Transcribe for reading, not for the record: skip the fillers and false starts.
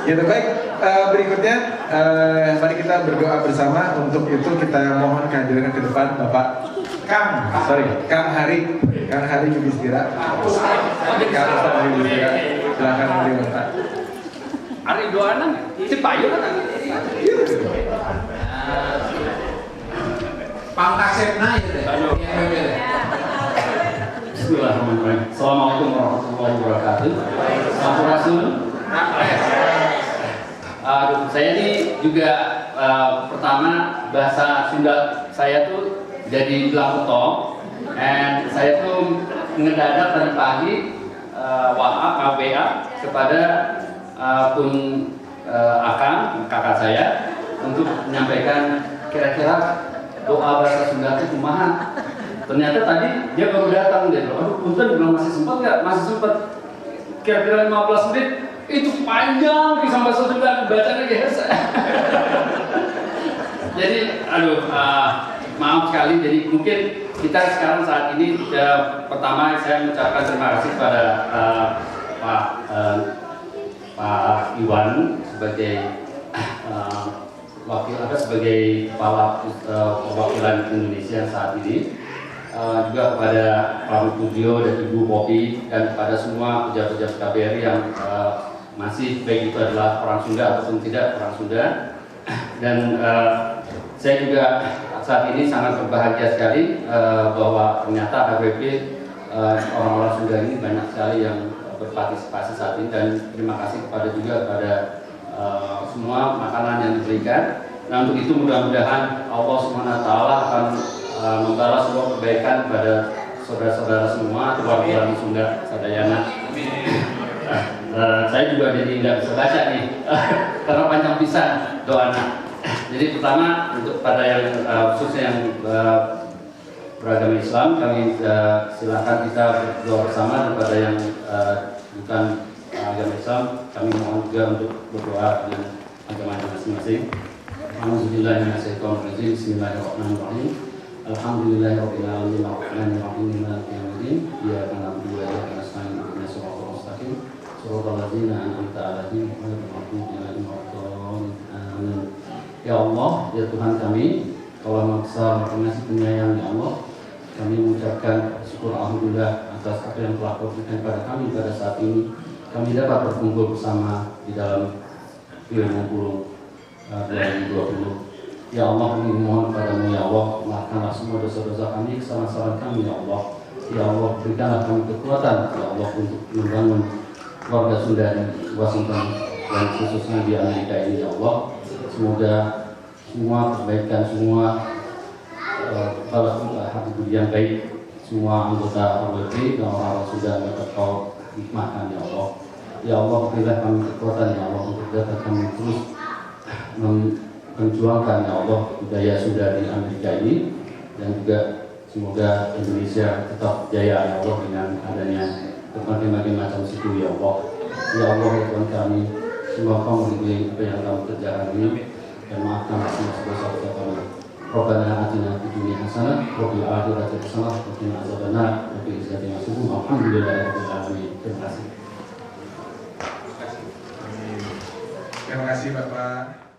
Gitu baik. Berikutnya mari kita berdoa bersama. Untuk itu kita mohon kehadiran ke depan Bapak Kang Hari Yudhistira. Kang Hari Yudhistira. Silakan beliau Bapak. Hari doanan, itu payu kan? Pangkasepna ya deh. Bismillahirrahmanirrahim. Assalamualaikum warahmatullahi wabarakatuh. Sampurasun. Saya ini juga pertama bahasa Sunda saya tuh jadi Lakuto, dan saya tuh ngedadak tadi pagi WA kepada pun Akang, kakak saya, untuk menyampaikan kira-kira doa bahasa Sunda itu kumaha. Ternyata tadi dia baru datang deh. Aduh, punten bilang masih sempat nggak? Masih sempat. Kira-kira 15 menit. Itu panjang kisah bahasa Sunda bacanya guys. Jadi, aduh, maaf sekali. Jadi mungkin kita sekarang saat ini pertama saya mengucapkan terima kasih kepada Pak Iwan sebagai sebagai kepala perwakilan Indonesia saat ini, juga kepada Pak Pudio dan Ibu Popi, dan kepada semua pejabat-pejabat KBRI yang masih baik itu adalah orang Sunda ataupun tidak orang Sunda. Dan saya juga saat ini sangat berbahagia sekali bahwa ternyata HWP orang-orang Sunda ini banyak sekali yang berpartisipasi saat ini, dan terima kasih kepada semua makanan yang diberikan. Nah, untuk itu mudah-mudahan Allah SWT akan membalas semua kebaikan kepada saudara-saudara semua keluarga Sunda Sadayana. Saya juga jadi nggak bisa baca nih karena panjang pisan doanya. Jadi pertama untuk pada yang khususnya yang beragama Islam, kami silakan kita berdoa bersama, dan pada yang bukan agama Islam, kami mohon juga untuk berdoa dengan agama masing-masing. Alhamdulillahirrahmanirrahim. Bismillahirrahmanirrahim. Alhamdulillahirabbil alamin arrahmanir rahim maliki yaumiddin. Iyyaka na'budu wa iyyaka nasta'in ihdinas siratal mustaqim siratal ladzina an'amta 'alaihim ghairil maghdubi 'alaihim waladdallin. Amin. Ya Allah, ya Tuhan kami, Kau besar, pengasih penyayang ya Allah. Kami mengucapkan syukur alhamdulillah atas apa yang telah Kau berikan kepada kami pada saat ini. Kami dapat berkumpul bersama di dalam Ilmu Burung 2020. Ya Allah, kami mohon padamu ya Allah, maafkanlah semua dosa-dosa kami, kesalahan-kesalahan kami ya Allah. Ya Allah, berikanlah kami kekuatan ya Allah untuk membangun keluarga Sunda di Washington dan khususnya di Amerika ini ya Allah. Semoga semua kebaikan, semua hati yang baik, semua anggota HWP dan orang-orang Sunda dapat Kau hikmahkan ya Allah. Ya Allah, berilah kami kekuatan ya Allah untuk dapat kami terus memperjuangkan ya Allah budaya Sunda di Amerika ini, dan juga semoga Indonesia tetap jaya ya Allah dengan adanya berbagai macam suku ya Allah. Ya Allah ya Tuhan kami, semoga Kau meridhai apa yang Kau kerjakan ini, dan maafkan semua dosa-dosa kami. Rabbana atina fid dunya hasanah wa fil akhirati hasanah wa qina adzabannar. Wa bi izzati masjidin alhamdulillahirabbil alamin. Terima kasih. Terima kasih Bapak.